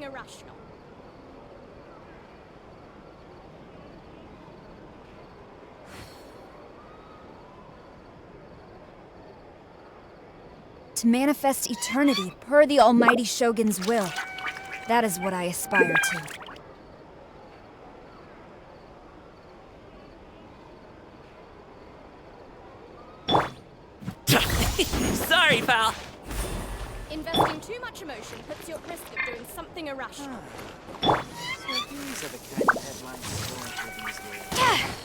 something irrational. To manifest eternity per the Almighty Shogun's will. That is what I aspire to. Sorry, pal. Investing too much emotion puts you at risk of doing something irrational. So these are the kind of headlines going for these days.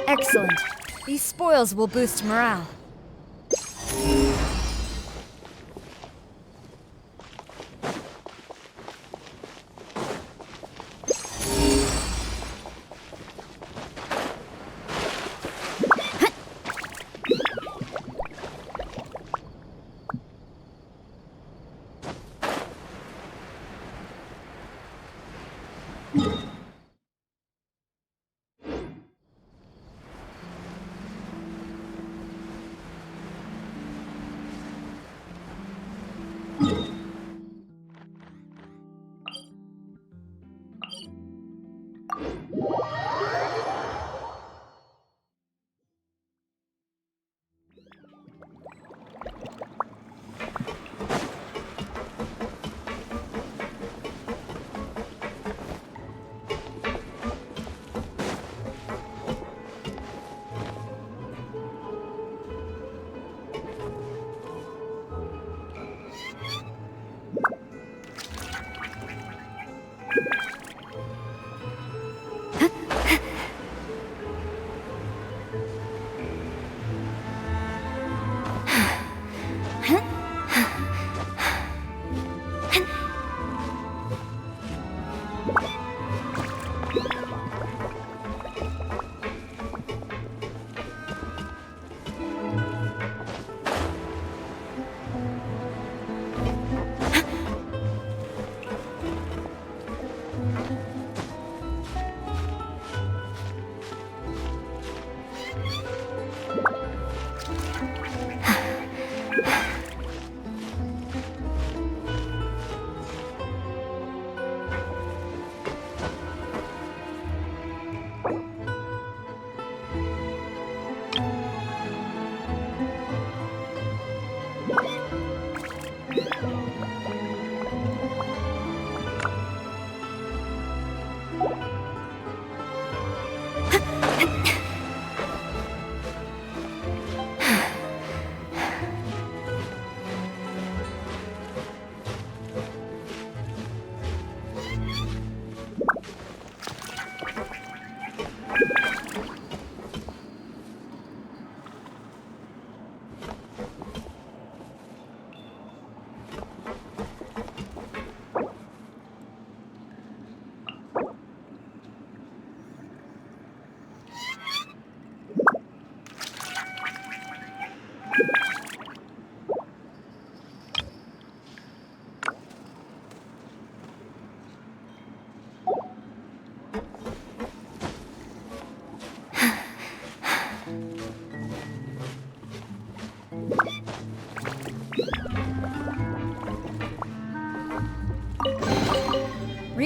Excellent. These spoils will boost morale.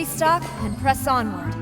Restock and press onward.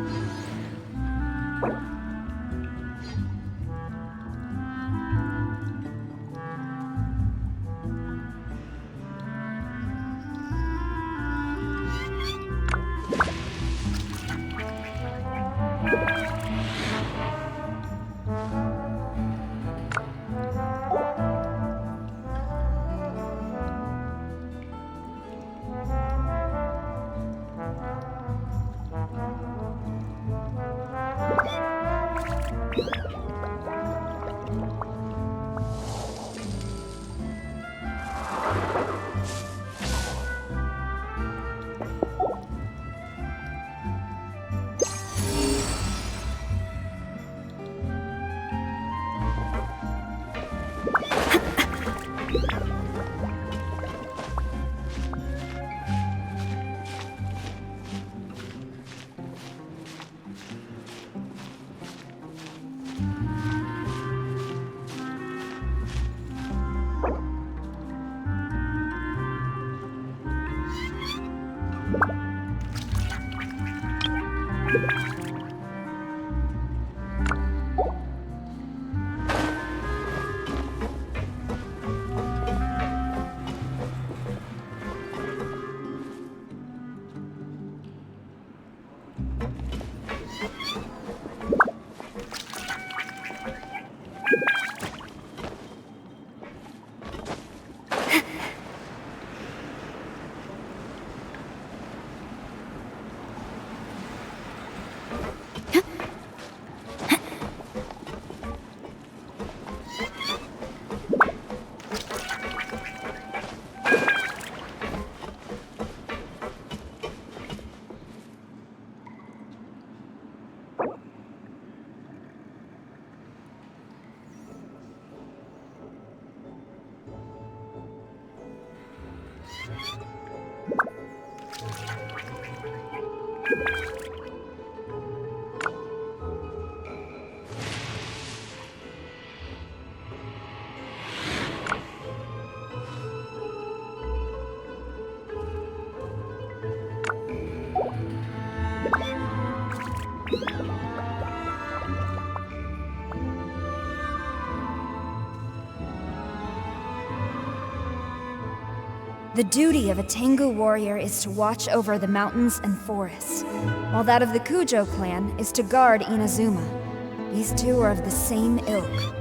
The duty of a Tengu warrior is to watch over the mountains and forests, while that of the Kujo clan is to guard Inazuma. These two are of the same ilk.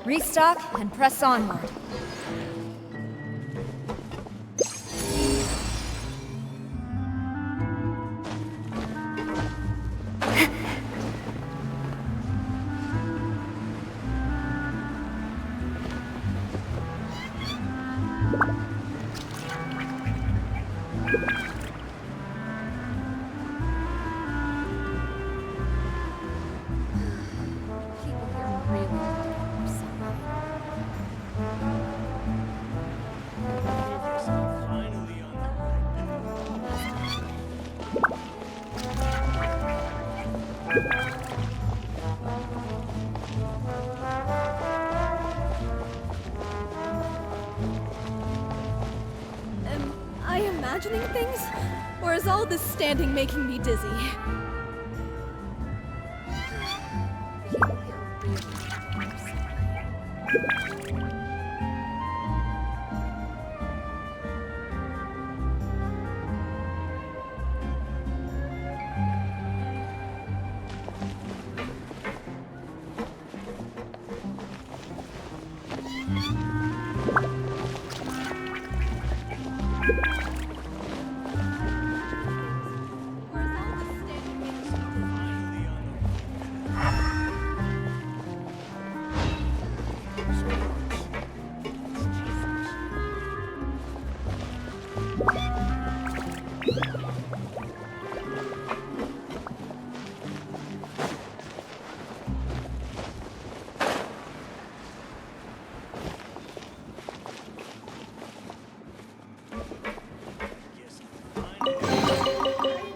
Restock and press onward. People here really are something. Finally on the right path. imagining things? Or is all this standing making me dizzy?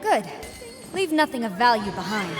Good. Leave nothing of value behind.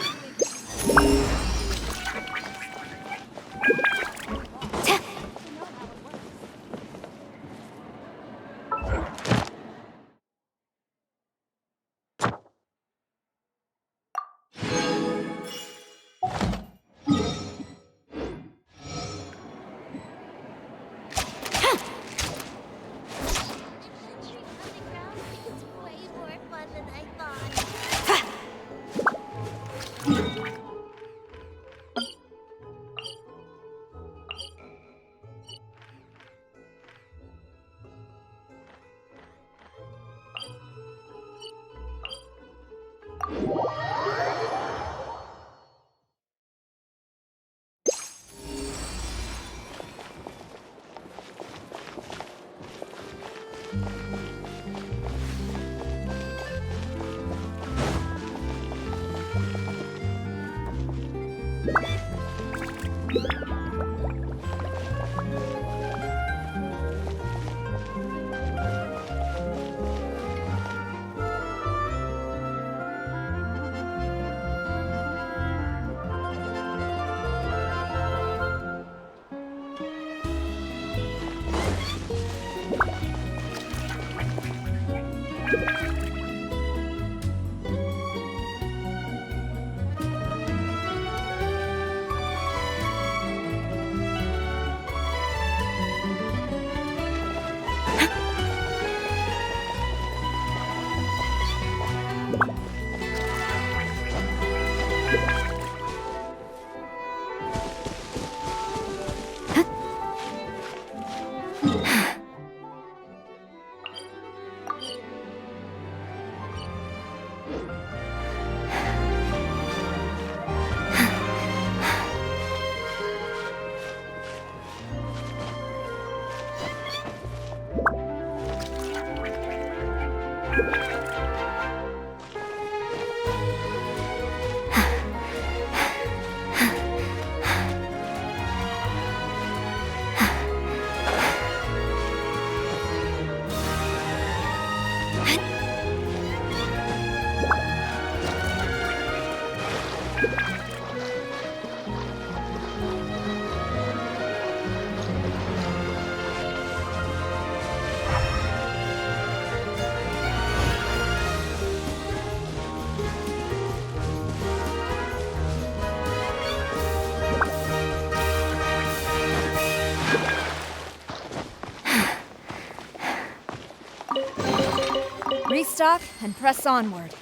Restock and press onward.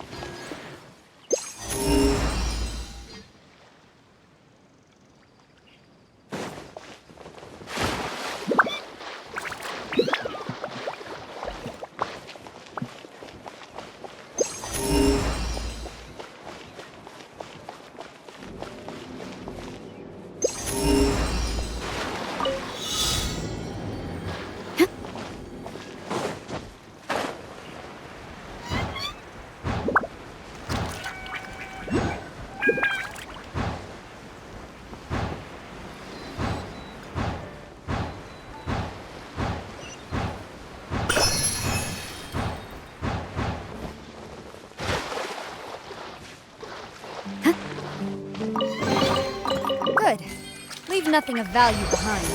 Good. Leave nothing of value behind.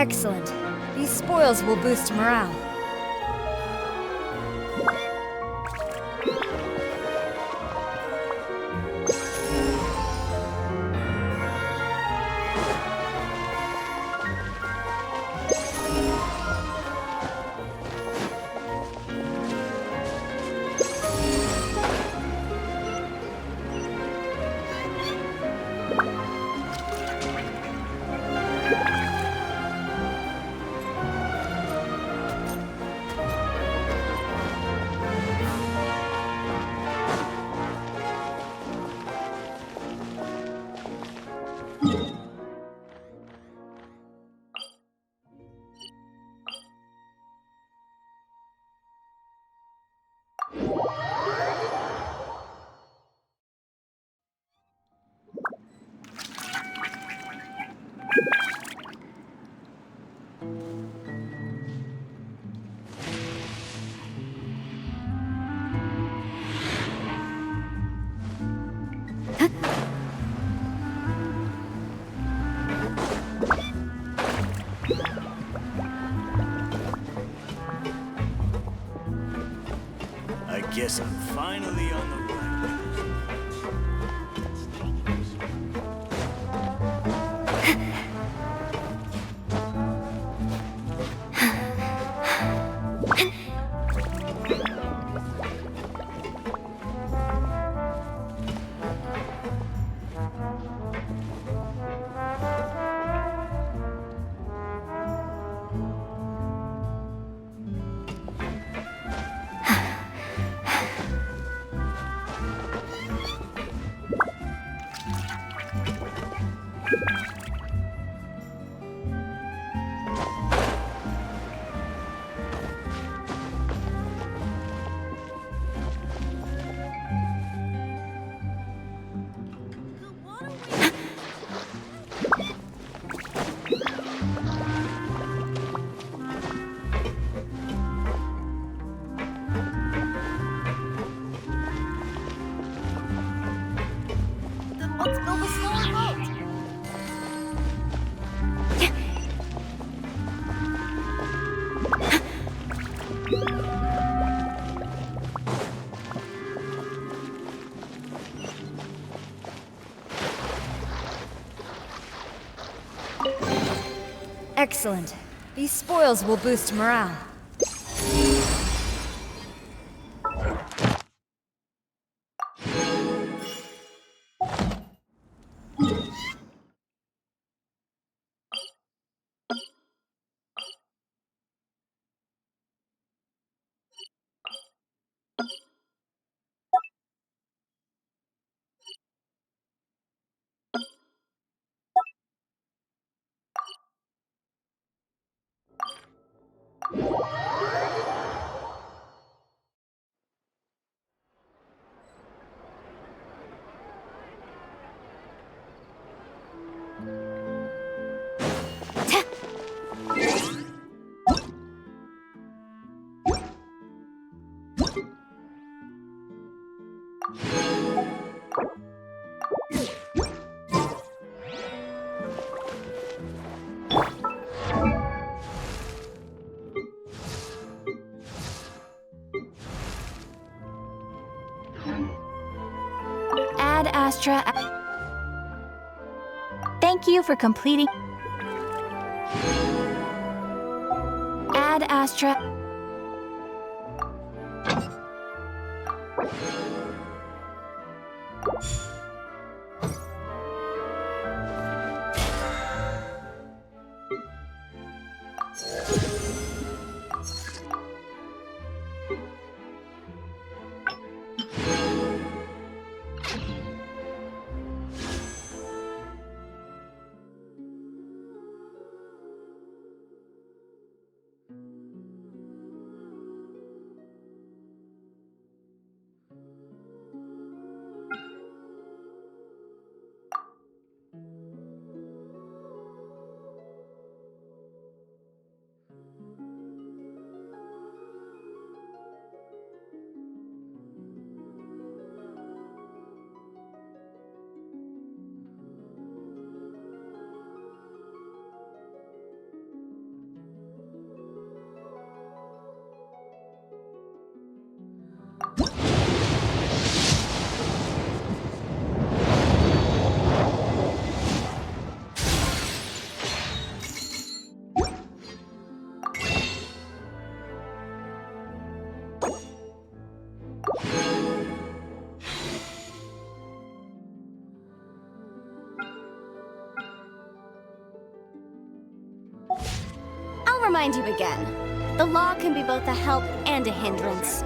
Excellent. These spoils will boost morale. Guess I'm finally on the right. Then let's build a smaller boat. Excellent. These spoils will boost morale. Ad Astra. Thank you for completing. Ad Astra. I'll remind you again. The law can be both a help and a hindrance.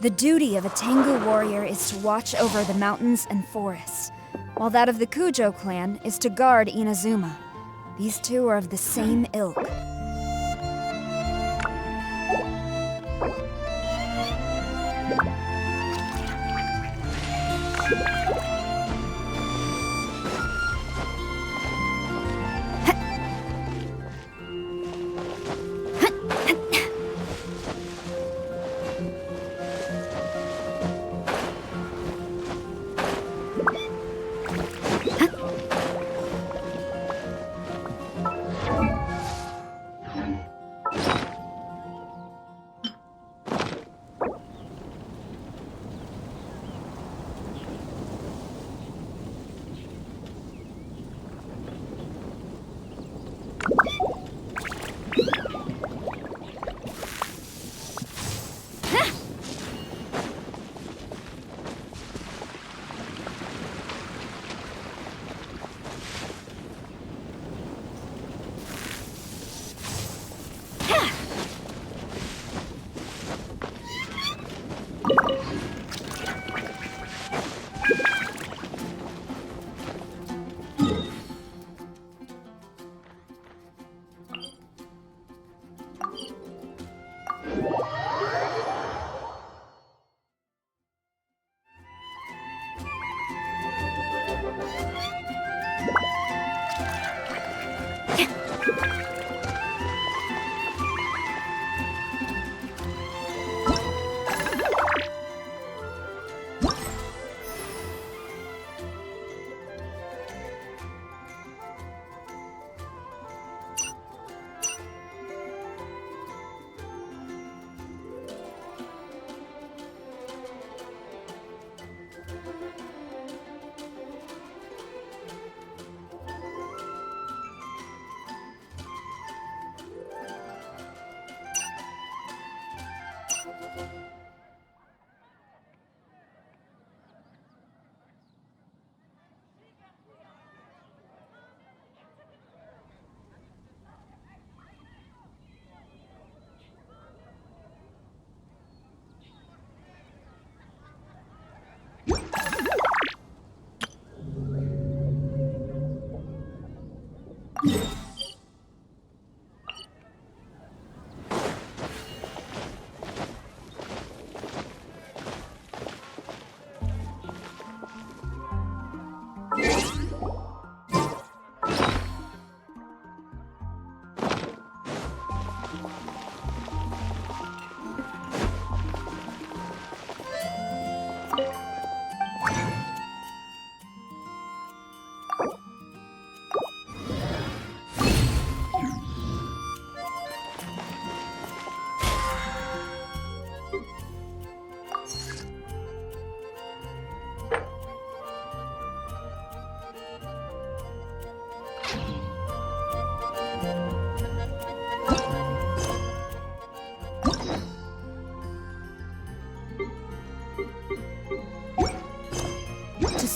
The duty of a Tengu warrior is to watch over the mountains and forests, while that of the Kujo clan is to guard Inazuma. These two are of the same ilk.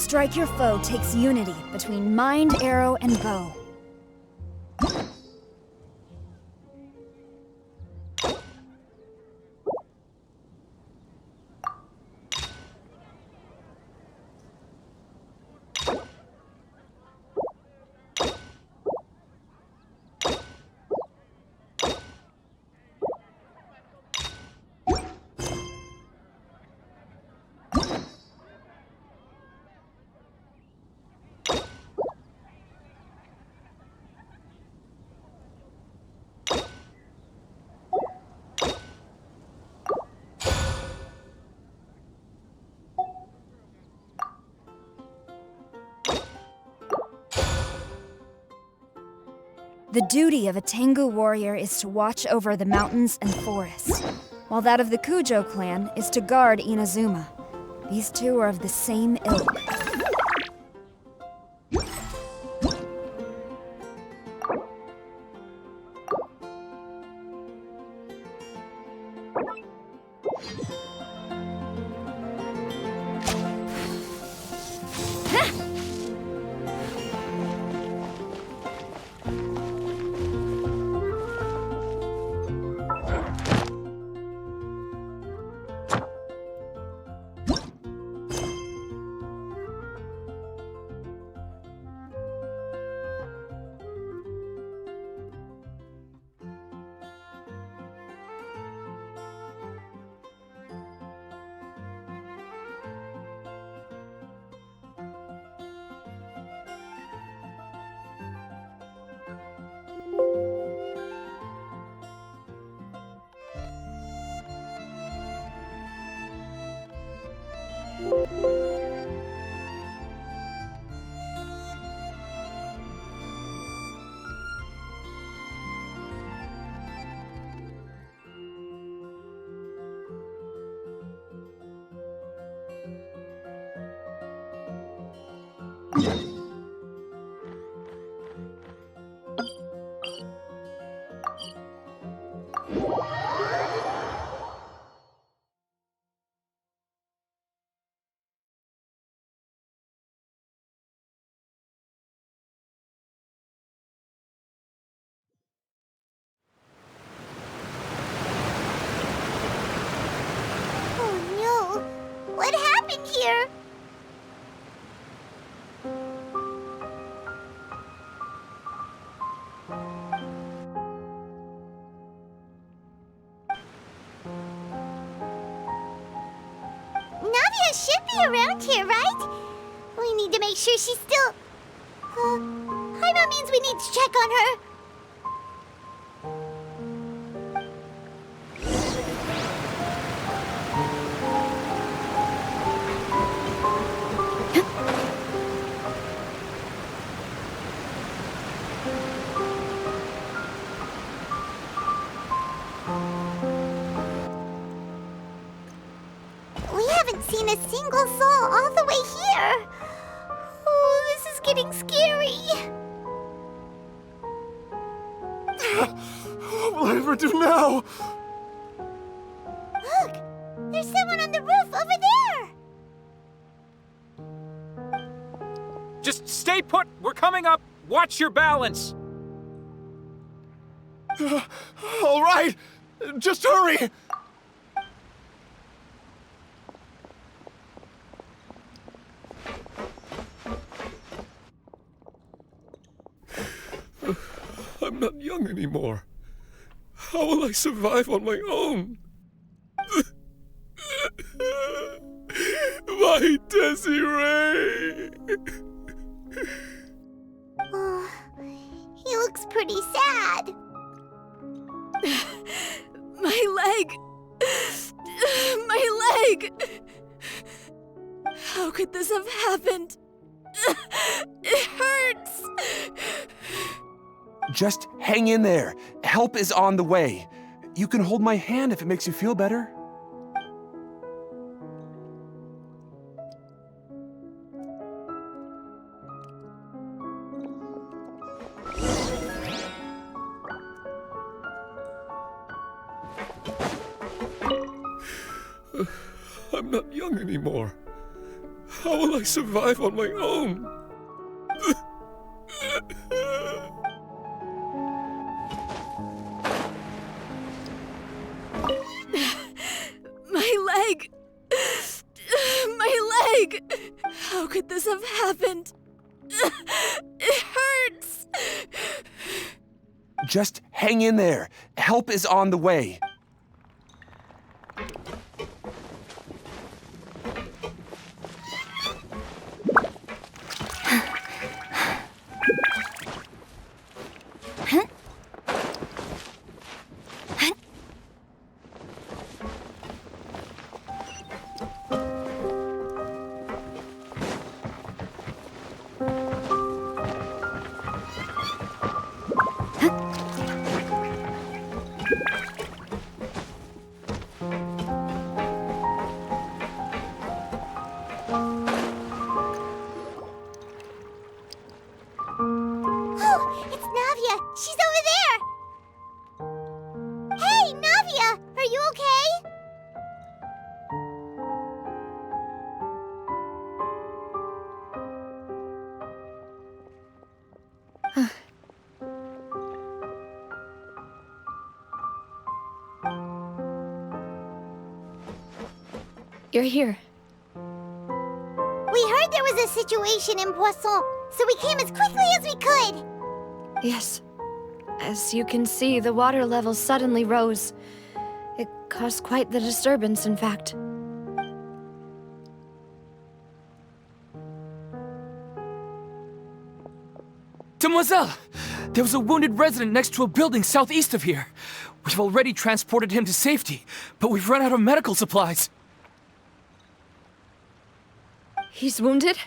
strike your foe takes unity between mind, arrow, and bow. The duty of a Tengu warrior is to watch over the mountains and forests, while that of the Kujo clan is to guard Inazuma. These two are of the same ilk. Oh no! What happened here? Navia should be around here, right? We need to make sure she's still... Paimon means we need to check on her. We haven't seen a single soul all the way here. Oh, this is getting scary. What will I ever do now? Look, there's someone on the roof over there. Just stay put. We're coming up. Watch your balance. All right, just hurry. I'm not young anymore. How will I survive on my own? My Desiree! Oh, he looks pretty sad. My leg! My leg! How could this have happened? It hurts! Just hang in there. Help is on the way. You can hold my hand if it makes you feel better. I'm not young anymore. How will I survive on my own? My leg! My leg! How could this have happened? It hurts! Just hang in there. Help is on the way. Oh, it's Navia! She's over there! Hey, Navia! Are you okay? You're here. We heard there was a situation in Poisson, so we came as quickly as we could. Yes. As you can see, the water level suddenly rose. It caused quite the disturbance, in fact. Demoiselle! There was a wounded resident next to a building southeast of here. We've already transported him to safety, but we've run out of medical supplies. He's wounded?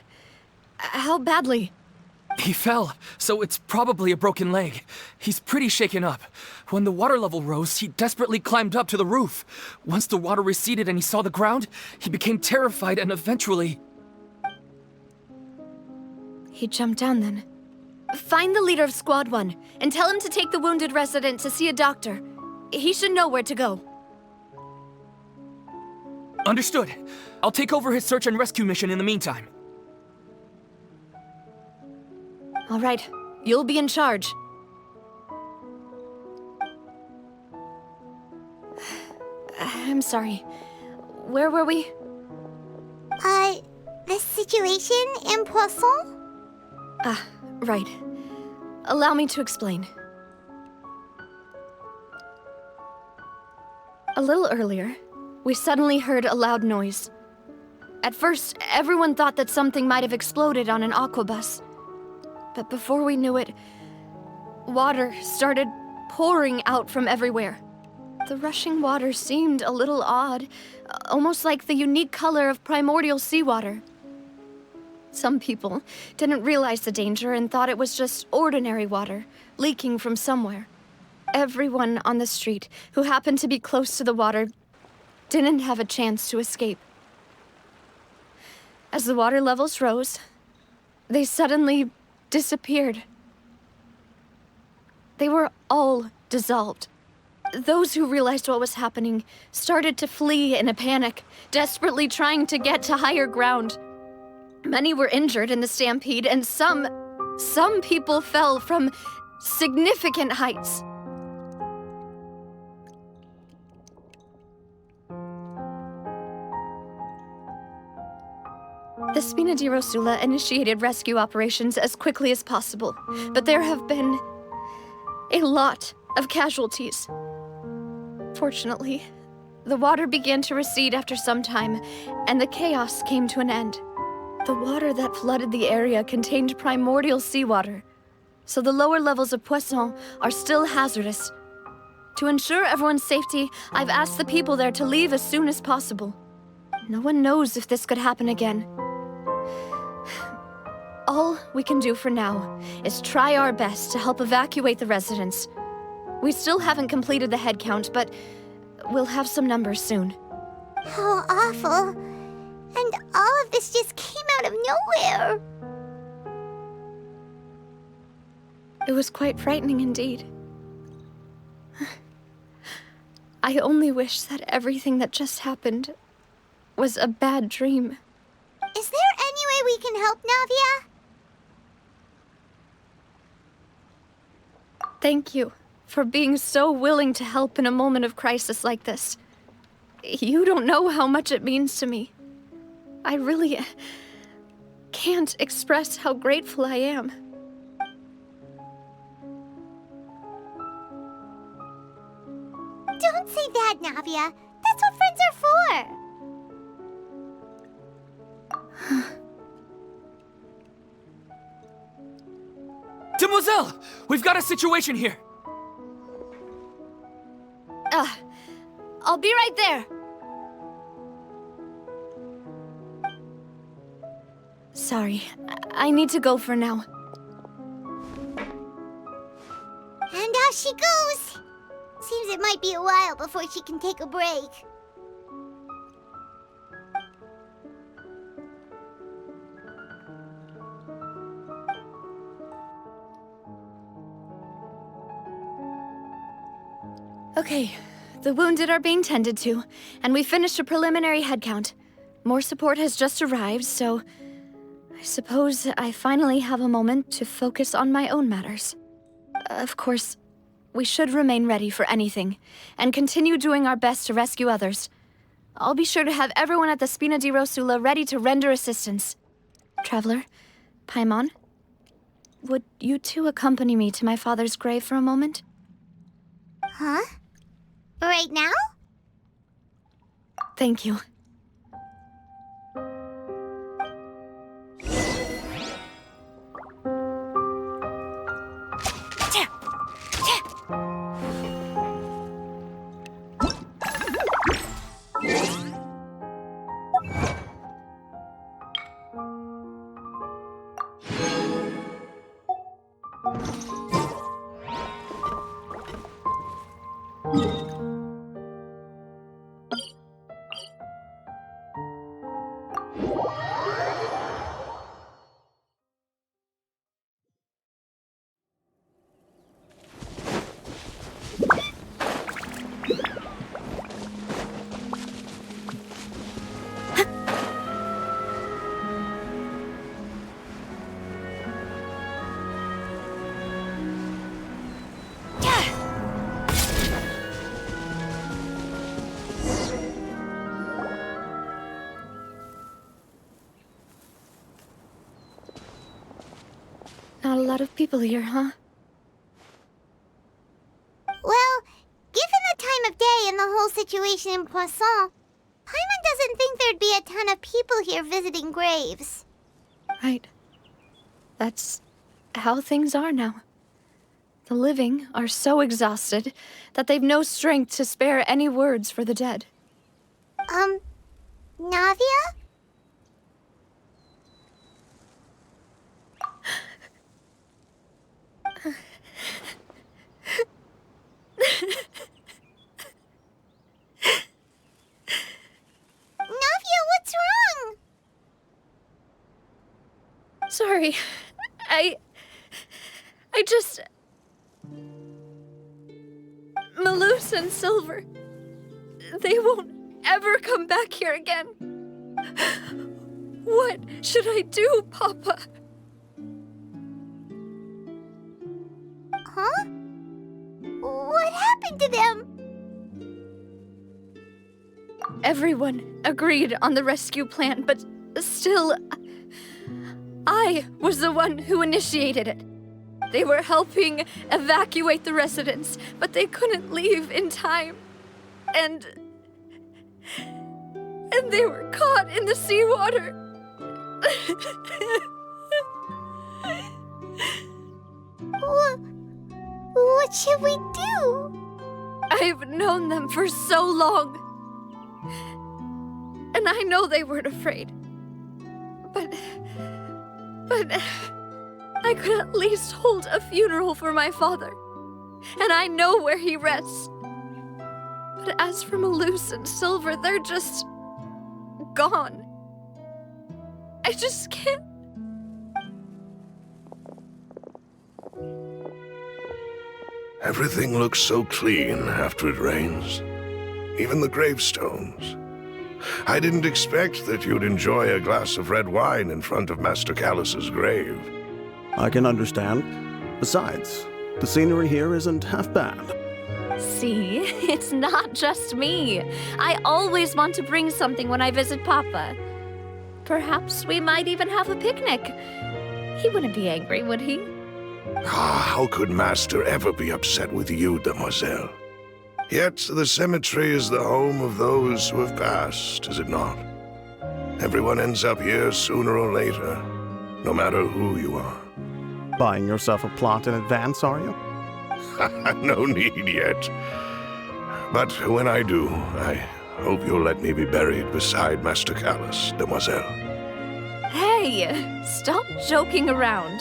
How badly? He fell, so it's probably a broken leg. He's pretty shaken up. When the water level rose, he desperately climbed up to the roof. Once the water receded and he saw the ground, he became terrified and eventually... He jumped down then. Find the leader of Squad 1 and tell him to take the wounded resident to see a doctor. He should know where to go. Understood. I'll take over his search and rescue mission in the meantime. All right, you'll be in charge. I'm sorry. Where were we? The situation in Poisson? Ah, right. Allow me to explain. A little earlier, we suddenly heard a loud noise. At first, everyone thought that something might have exploded on an aquabus. But before we knew it, water started pouring out from everywhere. The rushing water seemed a little odd, almost like the unique color of primordial seawater. Some people didn't realize the danger and thought it was just ordinary water, leaking from somewhere. Everyone on the street who happened to be close to the water didn't have a chance to escape. As the water levels rose, they suddenly disappeared. They were all dissolved. Those who realized what was happening started to flee in a panic, desperately trying to get to higher ground. Many were injured in the stampede, and some people fell from significant heights. The Spina di Rosula initiated rescue operations as quickly as possible, but there have been a lot of casualties. Fortunately, the water began to recede after some time, and the chaos came to an end. The water that flooded the area contained primordial seawater, so the lower levels of Poisson are still hazardous. To ensure everyone's safety, I've asked the people there to leave as soon as possible. No one knows if this could happen again. All we can do for now is try our best to help evacuate the residents. We still haven't completed the head count, but we'll have some numbers soon. How awful. And all of this just came out of nowhere. It was quite frightening indeed. I only wish that everything that just happened was a bad dream. Is there we can help, Navia? Thank you for being so willing to help in a moment of crisis like this. You don't know how much it means to me. I really can't express how grateful I am. Don't say that, Navia. That's what friends are for. Demoiselle! We've got a situation here! I'll be right there. Sorry, I need to go for now. And off she goes. Seems it might be a while before she can take a break. Okay, the wounded are being tended to, and we finished a preliminary head count. More support has just arrived, so I suppose I finally have a moment to focus on my own matters. Of course, we should remain ready for anything, and continue doing our best to rescue others. I'll be sure to have everyone at the Spina di Rosula ready to render assistance. Traveler, Paimon, would you two accompany me to my father's grave for a moment? Huh? Right now? Thank you. Not a lot of people here, huh? Well, given the time of day and the whole situation in Poisson, Paimon doesn't think there'd be a ton of people here visiting graves. Right. That's how things are now. The living are so exhausted that they've no strength to spare any words for the dead. Navia? Navia, what's wrong? Sorry. I just... Malus and Silver. They won't ever come back here again. What should I do, Papa? Huh? What happened to them? Everyone agreed on the rescue plan, but still, I was the one who initiated it. They were helping evacuate the residents, but they couldn't leave in time. And they were caught in the seawater. What should we do? I've known them for so long. And I know they weren't afraid. But I could at least hold a funeral for my father. And I know where he rests. But as for Malus and Silver, they're just gone. I just can't. Everything looks so clean after it rains. Even the gravestones. I didn't expect that you'd enjoy a glass of red wine in front of Master Callus's grave. I can understand. Besides, the scenery here isn't half bad. See, it's not just me. I always want to bring something when I visit Papa. Perhaps we might even have a picnic. He wouldn't be angry, would he? How could Master ever be upset with you, demoiselle? Yet the cemetery is the home of those who have passed, is it not? Everyone ends up here sooner or later, no matter who you are. Buying yourself a plot in advance, are you? No need yet. But when I do, I hope you'll let me be buried beside Master Callus, demoiselle. Hey, stop joking around.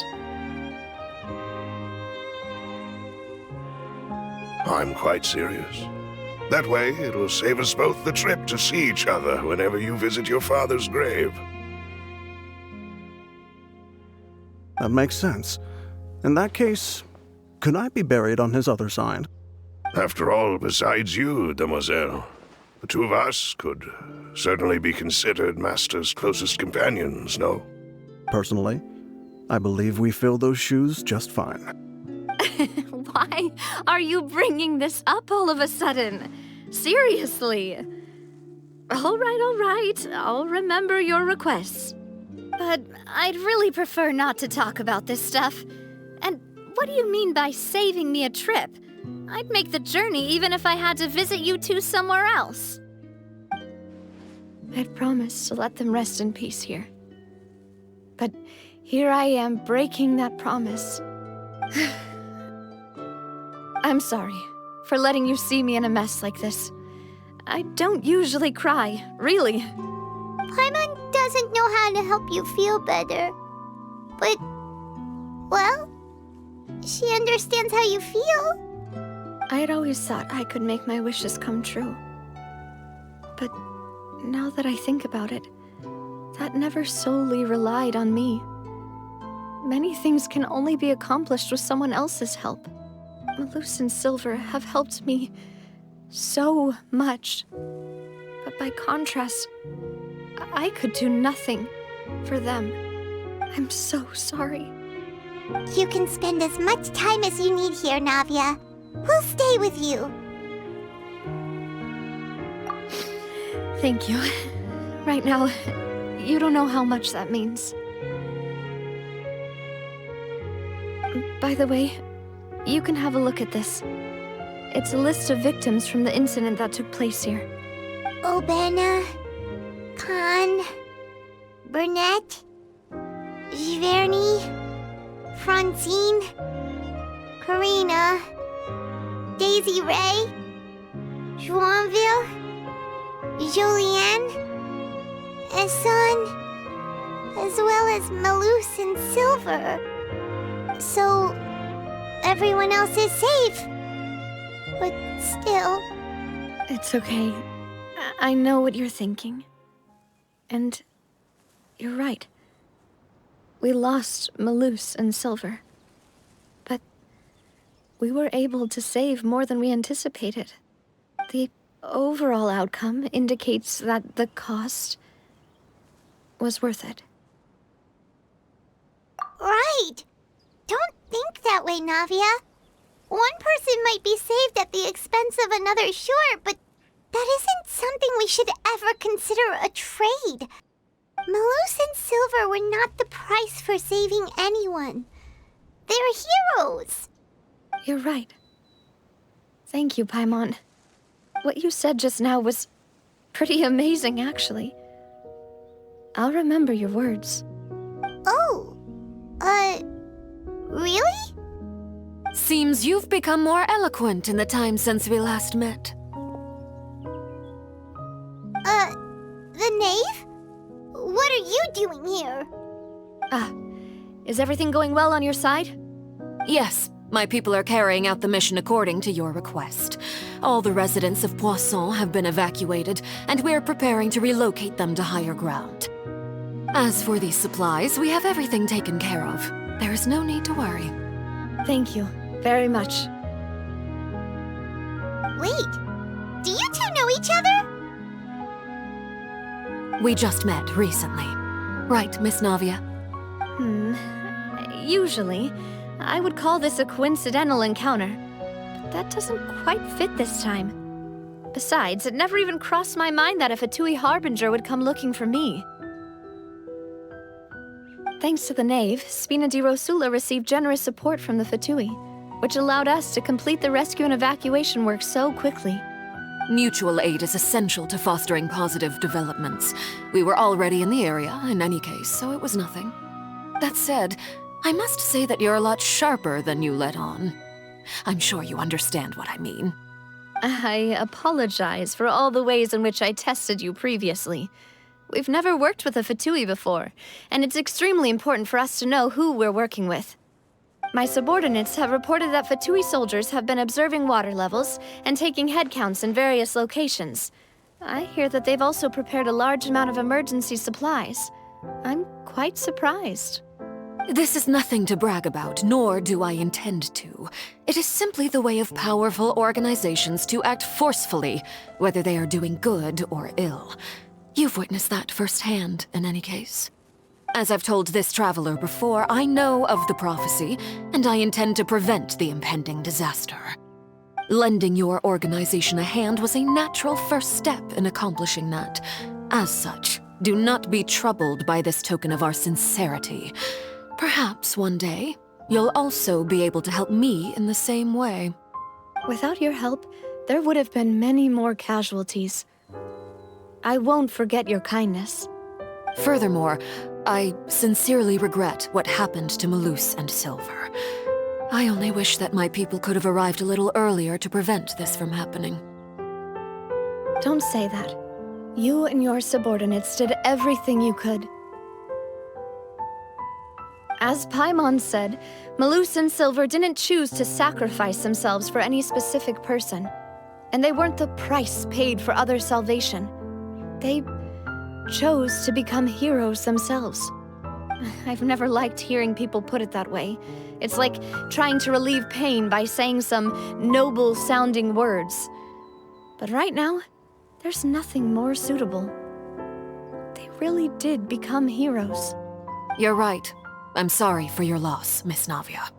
I'm quite serious. That way, it'll save us both the trip to see each other whenever you visit your father's grave. That makes sense. In that case, could I be buried on his other side? After all, besides you, demoiselle, the two of us could certainly be considered Master's closest companions, no? Personally, I believe we fill those shoes just fine. Why are you bringing this up all of a sudden? Seriously. All right. I'll remember your requests. But I'd really prefer not to talk about this stuff. And what do you mean by saving me a trip? I'd make the journey even if I had to visit you two somewhere else. I'd promised to let them rest in peace here. But here I am breaking that promise. I'm sorry for letting you see me in a mess like this. I don't usually cry, really. Paimon doesn't know how to help you feel better. But, well, she understands how you feel. I had always thought I could make my wishes come true. But now that I think about it, that never solely relied on me. Many things can only be accomplished with someone else's help. Malus and Silver have helped me so much. But by contrast, I could do nothing for them. I'm so sorry. You can spend as much time as you need here, Navia. We'll stay with you. Thank you. Right now, you don't know how much that means. By the way, you can have a look at this. It's a list of victims from the incident that took place here. Obena, Khan, Burnett, Giverny, Francine, Karina, Daisy Ray, Joinville, Julianne, Esson, as well as Malus and Silver. So, everyone else is safe. But still... It's okay. I know what you're thinking. And you're right. We lost Malus and Silver. But we were able to save more than we anticipated. The overall outcome indicates that the cost was worth it. Right! Don't think that way, Navia. One person might be saved at the expense of another, sure, but that isn't something we should ever consider a trade. Malus and Silver were not the price for saving anyone. They're heroes. You're right. Thank you, Paimon. What you said just now was pretty amazing, actually. I'll remember your words. Oh, really? Seems you've become more eloquent in the time since we last met. The knave? What are you doing here? Is everything going well on your side? Yes, my people are carrying out the mission according to your request. All the residents of Poisson have been evacuated, and we're preparing to relocate them to higher ground. As for these supplies, we have everything taken care of. There is no need to worry. Thank you very much. Wait, do you two know each other? We just met recently. Right, Miss Navia? Usually, I would call this a coincidental encounter. But that doesn't quite fit this time. Besides, it never even crossed my mind that a Fatui Harbinger would come looking for me. Thanks to the Knave, Spina di Rosula received generous support from the Fatui, which allowed us to complete the rescue and evacuation work so quickly. Mutual aid is essential to fostering positive developments. We were already in the area, in any case, so it was nothing. That said, I must say that you're a lot sharper than you let on. I'm sure you understand what I mean. I apologize for all the ways in which I tested you previously. We've never worked with a Fatui before, and it's extremely important for us to know who we're working with. My subordinates have reported that Fatui soldiers have been observing water levels and taking head counts in various locations. I hear that they've also prepared a large amount of emergency supplies. I'm quite surprised. This is nothing to brag about, nor do I intend to. It is simply the way of powerful organizations to act forcefully, whether they are doing good or ill. You've witnessed that firsthand, in any case. As I've told this traveler before, I know of the prophecy, and I intend to prevent the impending disaster. Lending your organization a hand was a natural first step in accomplishing that. As such, do not be troubled by this token of our sincerity. Perhaps one day, you'll also be able to help me in the same way. Without your help, there would have been many more casualties. I won't forget your kindness. Furthermore, I sincerely regret what happened to Malus and Silver. I only wish that my people could have arrived a little earlier to prevent this from happening. Don't say that. You and your subordinates did everything you could. As Paimon said, Malus and Silver didn't choose to sacrifice themselves for any specific person. And they weren't the price paid for others' salvation. They chose to become heroes themselves. I've never liked hearing people put it that way. It's like trying to relieve pain by saying some noble-sounding words. But right now, there's nothing more suitable. They really did become heroes. You're right. I'm sorry for your loss, Miss Navia.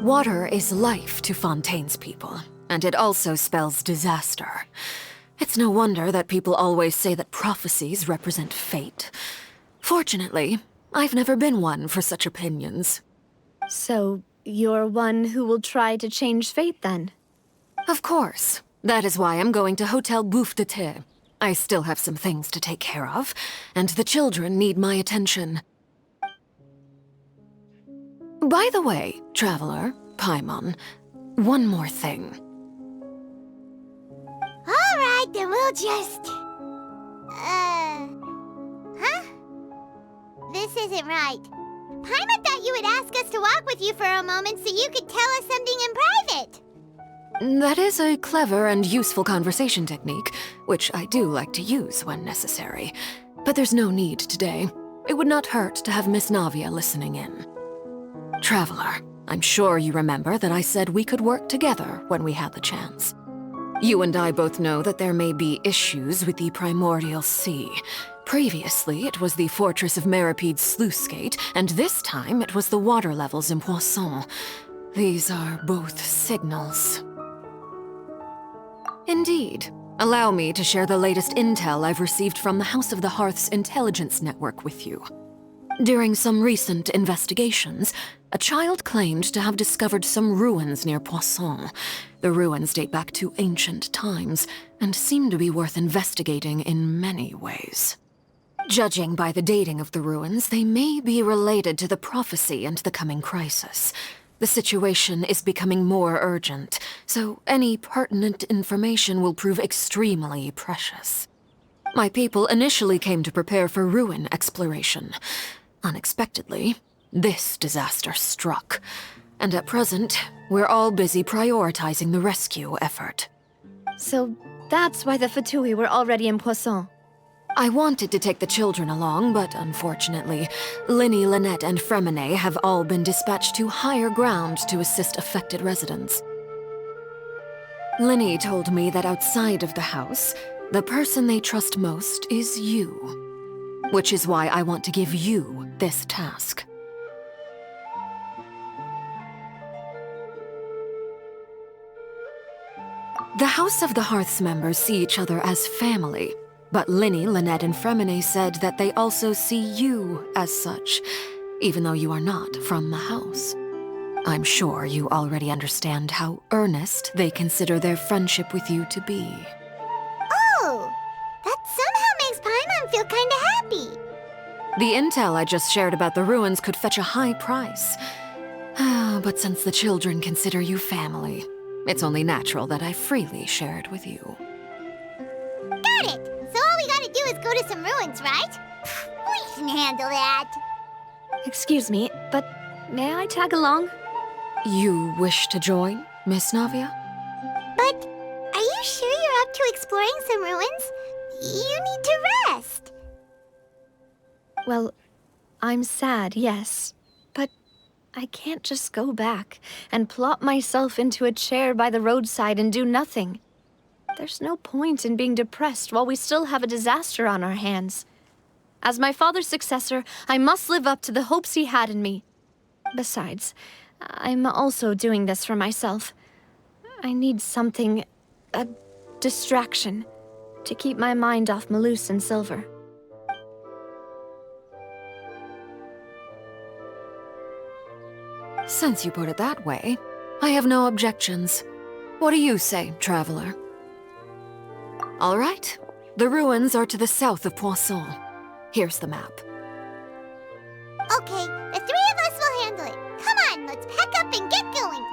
Water is life to Fontaine's people, and it also spells disaster. It's no wonder that people always say that prophecies represent fate. Fortunately, I've never been one for such opinions. So, you're one who will try to change fate, then? Of course. That is why I'm going to Hotel Bouffe de Thé. I still have some things to take care of, and the children need my attention. By the way, Traveler, Paimon, one more thing. All right, then we'll just... Huh? This isn't right. Paimon thought you would ask us to walk with you for a moment so you could tell us something in private. That is a clever and useful conversation technique, which I do like to use when necessary. But there's no need today. It would not hurt to have Miss Navia listening in. Traveler, I'm sure you remember that I said we could work together when we had the chance. You and I both know that there may be issues with the Primordial Sea. Previously, it was the Fortress of Meripede's sluice gate, and this time it was the water levels in Poisson. These are both signals. Indeed. Allow me to share the latest intel I've received from the House of the Hearth's intelligence network with you. During some recent investigations, a child claimed to have discovered some ruins near Poisson. The ruins date back to ancient times, and seem to be worth investigating in many ways. Judging by the dating of the ruins, they may be related to the prophecy and the coming crisis. The situation is becoming more urgent, so any pertinent information will prove extremely precious. My people initially came to prepare for ruin exploration. Unexpectedly, this disaster struck, and at present, we're all busy prioritizing the rescue effort. So that's why the Fatui were already in Poisson. I wanted to take the children along, but unfortunately, Linny, Lynette, and Fremine have all been dispatched to higher ground to assist affected residents. Linny told me that outside of the house, the person they trust most is you. Which is why I want to give you this task. The House of the Hearth's members see each other as family, but Linny, Lynette, and Fremine said that they also see you as such, even though you are not from the house. I'm sure you already understand how earnest they consider their friendship with you to be. Oh, that somehow makes Paimon feel kinda happy. The intel I just shared about the ruins could fetch a high price. But since the children consider you family, it's only natural that I freely share it with you. Got it! So all we gotta do is go to some ruins, right? We can handle that. Excuse me, but may I tag along? You wish to join, Miss Navia? But are you sure you're up to exploring some ruins? You need to rest. Well, I'm sad, yes. But I can't just go back and plop myself into a chair by the roadside and do nothing. There's no point in being depressed while we still have a disaster on our hands. As my father's successor, I must live up to the hopes he had in me. Besides, I'm also doing this for myself. I need something, a distraction, to keep my mind off Malus and Silver. Since you put it that way, I have no objections. What do you say, traveler? All right. The ruins are to the south of Poisson. Here's the map. Okay, the three of us will handle it. Come on, let's pack up and get going.